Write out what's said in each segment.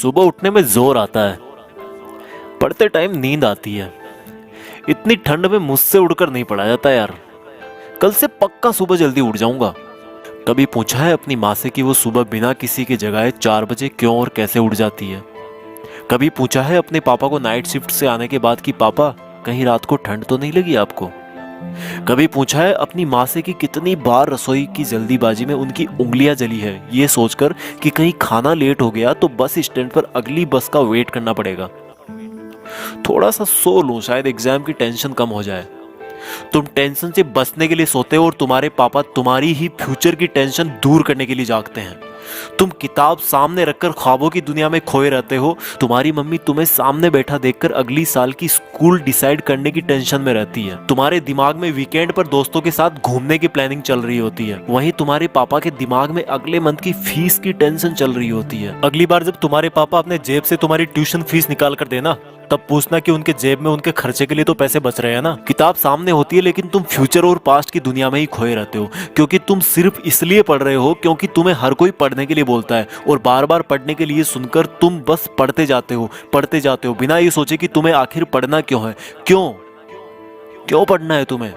सुबह उठने में जोर आता है, पढ़ते टाइम नींद आती है। इतनी ठंड में मुझसे उड़कर नहीं पड़ा जाता यार। कल से पक्का सुबह जल्दी उठ जाऊंगा। कभी पूछा है अपनी माँ से कि वो सुबह बिना किसी के जगाए 4 बजे क्यों और कैसे उठ जाती है? कभी पूछा है अपने पापा को नाइट शिफ्ट से आने के बाद कि पापा कहीं रात को ठंड तो नहीं लगी आपको? कभी पूछा है अपनी माँ से कि कितनी बार रसोई की जल्दीबाजी में उनकी उंगलियां जली है ये सोचकर कि कहीं खाना लेट हो गया तो बस स्टैंड पर अगली बस का वेट करना पड़ेगा। थोड़ा सा सो लूं, शायद एग्जाम की टेंशन कम हो जाए। तुम टेंशन से बचने के लिए सोते हो और तुम्हारे पापा तुम्हारी ही फ्यूचर की टेंशन दूर करने के लिए जागते हैं। तुम किताब सामने रखकर ख्वाबों की दुनिया में खोए रहते हो। तुम्हारी मम्मी तुम्हें सामने बैठा देखकर अगली साल की स्कूल डिसाइड करने की टेंशन में रहती है। तुम्हारे दिमाग में वीकेंड पर दोस्तों के साथ घूमने की प्लानिंग चल रही होती है। वहीं तुम्हारे पापा के दिमाग में अगले मंथ की फीस की टेंशन चल रही होती है। अगली बार जब तुम्हारे पापा अपने जेब से तुम्हारी ट्यूशन फीस निकाल कर देना, तब पूछना कि उनके जेब में उनके खर्चे के लिए तो पैसे बच रहे हैं ना। किताब सामने होती है लेकिन तुम फ्यूचर और पास्ट की दुनिया में ही खोए रहते हो, क्योंकि तुम सिर्फ इसलिए पढ़ रहे हो क्योंकि तुम्हें हर कोई पढ़ने के लिए बोलता है, और बार बार पढ़ने के लिए सुनकर तुम बस पढ़ते जाते हो बिना ये सोचे कि तुम्हें आखिर पढ़ना क्यों है। क्यों क्यों पढ़ना है तुम्हें?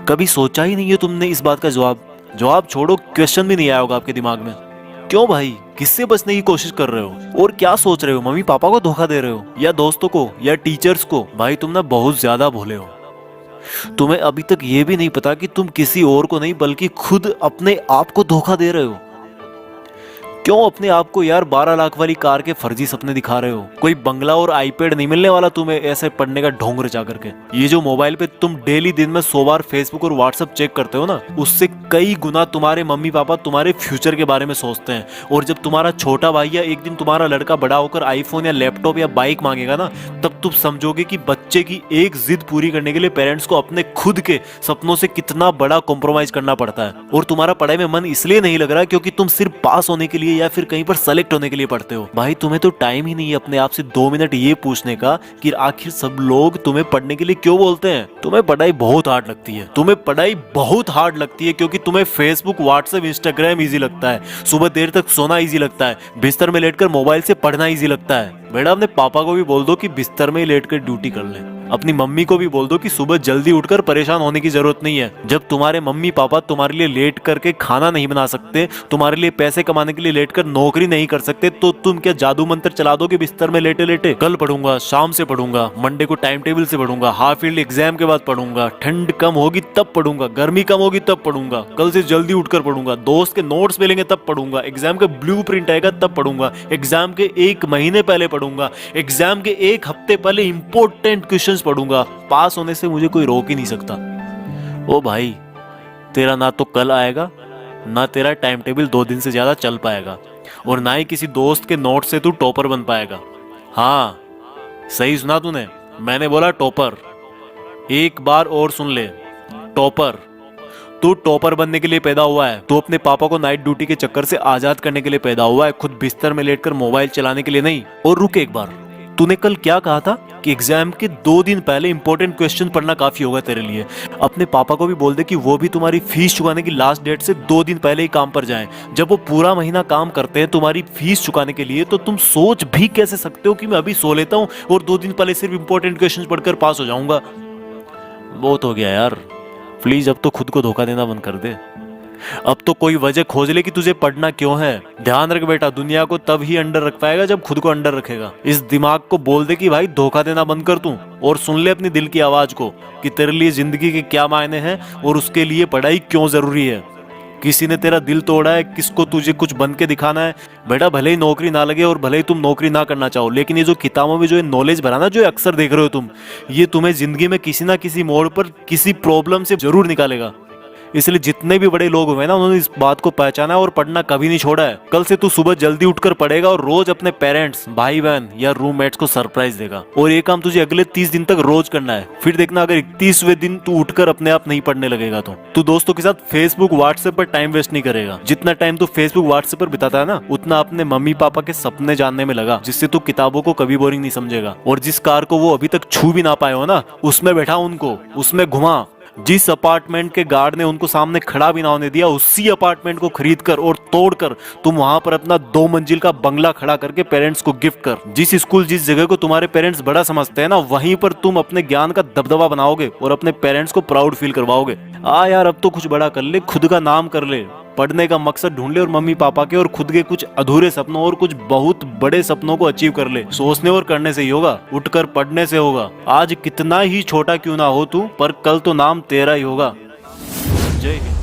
कभी सोचा ही नहीं है तुमने इस बात का जवाब छोड़ो, क्वेश्चन भी नहीं आया होगा आपके दिमाग में। क्यों भाई, किससे बचने की कोशिश कर रहे हो और क्या सोच रहे हो? मम्मी पापा को धोखा दे रहे हो या दोस्तों को या टीचर्स को? भाई तुम ना बहुत ज्यादा भोले हो। तुम्हें अभी तक ये भी नहीं पता कि तुम किसी और को नहीं बल्कि खुद अपने आप को धोखा दे रहे हो। क्यों अपने आप को यार 12 लाख वाली कार के फर्जी सपने दिखा रहे हो? कोई बंगला और आईपैड नहीं मिलने वाला तुम्हें ऐसे पढ़ने का ढोंग रचा करके। ये जो मोबाइल पे तुम डेली दिन में 100 बार फेसबुक और व्हाट्सएप चेक करते हो ना, उससे कई गुना तुम्हारे मम्मी पापा तुम्हारे फ्यूचर के बारे में सोचते हैं। और जब तुम्हारा छोटा भाई या एक दिन तुम्हारा लड़का बड़ा होकर आईफोन या लैपटॉप या बाइक मांगेगा ना, तब तुम समझोगे कि बच्चे की एक जिद पूरी करने के लिए पेरेंट्स को अपने खुद के सपनों से कितना बड़ा कॉम्प्रोमाइज करना पड़ता है। और तुम्हारा पढ़ाई में मन इसलिए नहीं लग रहा क्योंकि तुम सिर्फ पास होने के लिए या फिर कहीं पर सेलेक्ट होने के लिए पढ़ते हो। भाई तुम्हें तो टाइम ही नहीं है अपने आप से 2 मिनट ये पूछने का कि आखिर सब लोग तुम्हें पढ़ने के लिए क्यों बोलते हैं। तुम्हें पढ़ाई बहुत हार्ड लगती है क्योंकि तुम्हें फेसबुक, व्हाट्सएप, इंस्टाग्राम इजी लगता है। सुबह देर तक सोना इजी लगता है। बिस्तर में लेटकर मोबाइल से पढ़ना इजी लगता है। बेटा अपने पापा को भी बोल दो कि बिस्तर में ही लेटकर ड्यूटी कर ले। अपनी मम्मी को भी बोल दो कि सुबह जल्दी उठकर परेशान होने की जरूरत नहीं है। जब तुम्हारे मम्मी पापा तुम्हारे लिए लेट करके खाना नहीं बना सकते, तुम्हारे लिए पैसे कमाने के लिए लेट कर नौकरी नहीं कर सकते, तो तुम क्या जादू मंत्र चला दोगे बिस्तर में लेटे लेटे? कल पढ़ूंगा, शाम से पढ़ूंगा, मंडे को टाइम टेबल से पढ़ूंगा, हाफ ईयरली एग्जाम के बाद पढ़ूंगा, ठंड कम होगी तब पढ़ूंगा, गर्मी कम होगी तब पढ़ूंगा, कल से जल्दी उठकर पढ़ूंगा, दोस्त के नोट्स मिलेंगे तब पढ़ूंगा, एग्जाम का ब्लूप्रिंट आएगा तब पढ़ूंगा, एग्जाम के 1 महीने पहले पढ़ूंगा, एग्जाम के 1 हफ्ते पहले इंपॉर्टेंट क्वेश्चंस पढ़ूंगा। पास होने से मुझे कोई रोक ही नहीं सकता। ओ भाई, तेरा ना तो कल आएगा, ना तेरा टाइम टेबल 2 दिन से ज्यादा चल पाएगा, और ना ही किसी दोस्त के नोट से तू टॉपर बन पाएगा। हाँ, सही सुना तूने, मैंने बोला टॉपर। एक बार और सुन ले, टॉपर। तू टॉपर बनने के लिए पैदा हुआ है। तू अपने पापा को नाइट ड्यूटी के चक्कर से आजाद करने के लिए पैदा हुआ है, खुद बिस्तर में लेटकर मोबाइल चलाने के लिए नहीं। और रुक एक बार, तूने कल क्या कहा था कि एग्जाम के 2 दिन पहले इंपॉर्टेंट क्वेश्चन पढ़ना काफी होगा तेरे लिए। अपने पापा को भी बोल दे कि वो भी तुम्हारी फीस चुकाने की लास्ट डेट से 2 दिन पहले ही काम पर जाएं। जब वो पूरा महीना काम करते हैं तुम्हारी फीस चुकाने के लिए, तो तुम सोच भी कैसे सकते हो कि मैं अभी सो लेता हूँ और 2 दिन पहले सिर्फ इंपॉर्टेंट क्वेश्चन पढ़कर पास हो जाऊंगा? बहुत हो गया यार, प्लीज अब तो खुद को धोखा देना बंद कर दे। अब तो कोई वजह खोज ले कि तुझे पढ़ना क्यों है। ध्यान रख बेटा, दुनिया को तब ही अंडर रख पाएगा जब खुद को अंडर रखेगा। इस दिमाग को बोल दे कि भाई धोखा देना बंद कर तू, और सुन ले अपनी दिल की आवाज को कि तेरे लिए जिंदगी के क्या मायने हैं और उसके लिए पढ़ाई क्यों जरूरी है। किसी ने तेरा दिल तोड़ा है, किसको तुझे कुछ बन के दिखाना है। बेटा भले ही नौकरी ना लगे और भले ही तुम नौकरी ना करना चाहो, लेकिन ये जो किताबों में जो नॉलेज भरा ना, जो अक्सर देख रहे हो तुम, ये तुम्हें जिंदगी में किसी ना किसी मोड़ पर किसी प्रॉब्लम से जरूर निकालेगा। इसलिए जितने भी बड़े लोग हुए ना, उन्होंने इस बात को पहचाना है और पढ़ना कभी नहीं छोड़ा है। कल से तू सुबह जल्दी उठकर पढ़ेगा और रोज अपने पेरेंट्स, भाई बहन या रूममेट्स को सरप्राइज देगा। और ये काम तुझे अगले 30 दिन तक रोज करना है। फिर देखना अगर 31वें दिन तू उठकर अपने आप नहीं पढ़ने लगेगा तो तू दोस्तों के साथ फेसबुक, व्हाट्सएप पर टाइम वेस्ट नहीं करेगा। जितना टाइम तू फेसबुक, व्हाट्सएप पर बिताता है ना, उतना अपने मम्मी पापा के सपने जानने में लगा, जिससे तू किताबों को कभी बोरिंग नहीं समझेगा। और जिस कार को वो अभी तक छू भी ना पाए हो ना, उसमें बैठा उनको, उसमें घुमा। जिस अपार्टमेंट के गार्ड ने उनको सामने खड़ा भी ना होने दिया, उसी अपार्टमेंट को खरीद कर और तोड़कर तुम वहां पर अपना 2 मंजिल का बंगला खड़ा करके पेरेंट्स को गिफ्ट कर। जिस स्कूल जिस जगह को तुम्हारे पेरेंट्स बड़ा समझते हैं ना, वहीं पर तुम अपने ज्ञान का दबदबा बनाओगे और अपने पेरेंट्स को प्राउड फील करवाओगे। यार अब तो कुछ बड़ा कर ले, खुद का नाम कर ले, पढ़ने का मकसद ढूंढ ले और मम्मी पापा के और खुद के कुछ अधूरे सपनों और कुछ बहुत बड़े सपनों को अचीव कर ले। सोचने और करने से ही होगा, उठकर पढ़ने से होगा। आज कितना ही छोटा क्यों ना हो तू, पर कल तो नाम तेरा ही होगा। जय हिंद।